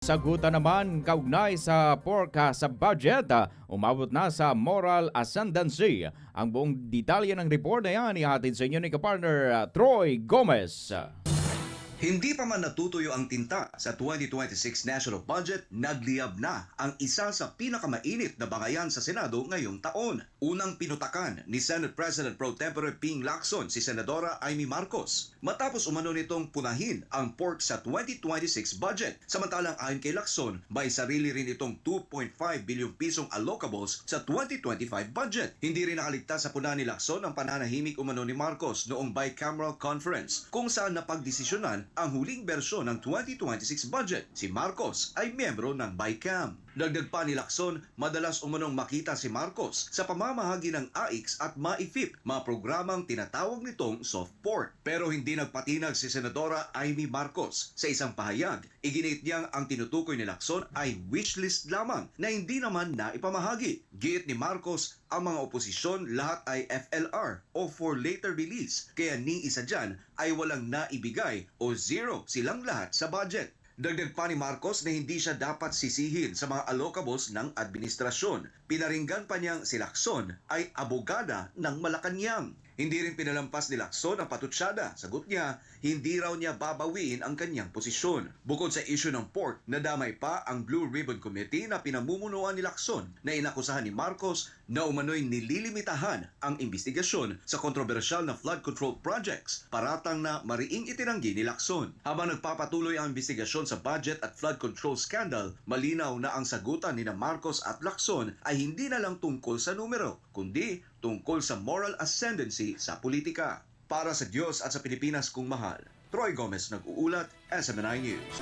Sagutan naman kaugnay sa porka sa budget, umabot na sa moral ascendancy. Ang buong detalye ng report na yan ihatid sa inyo ni kapartner Troy Gomez. Hindi pa man natutuyo ang tinta sa 2026 national budget, nagliyab na ang isa sa pinakamainit na bangayan sa Senado ngayong taon. Unang pinutakan ni Senate President Pro Tempore Ping Lacson si Senadora Amy Marcos matapos umano nitong punahin ang pork sa 2026 budget. Samantalang ayon kay Lacson, may sarili rin itong 2.5 bilyong pisong allocables sa 2025 budget. Hindi rin nakaligtas sa puna ni Lacson ang pananahimik umano ni Marcos noong bicameral conference kung saan napagdesisyonan ang huling bersyon ng 2026 budget. Si Marcos ay miyembro ng BICAM. Dagdag pa ni Lacson, madalas umanong makita si Marcos sa pamamahagi ng AIX at MAIFIP, mga programang tinatawag nitong soft pork. Pero hindi nagpatinag si Senadora Amy Marcos. Sa isang pahayag, iginit niyang ang tinutukoy ni Lacson ay wishlist lamang na hindi naman naipamahagi. Giit ni Marcos, ang mga oposisyon lahat ay FLR o for later release, kaya ni isa dyan ay walang naibigay o zero silang lahat sa budget. Dagdag pa ni Marcos na hindi siya dapat sisihin sa mga allocables ng administrasyon. Pinaringgan pa niyang si Lacson ay abogada ng Malacanang. Hindi rin pinalampas ni Lacson ang patutsada. Sagot niya, hindi raw niya babawiin ang kanyang posisyon. Bukod sa issue ng pork, nadamay pa ang Blue Ribbon Committee na pinamumunuan ni Lacson na inakusahan ni Marcos na umano'y nililimitahan ang investigasyon sa kontrobersyal na flood control projects, paratang na mariing itinanggi ni Lacson. Habang nagpapatuloy ang investigasyon sa budget at flood control scandal, malinaw na ang sagutan ni Marcos at Lacson ay hindi na lang tungkol sa numero, kundi tungkol sa moral ascendancy sa politika. Para sa Diyos at sa Pilipinas kung mahal, Troy Gomez nag-uulat, SMNI News.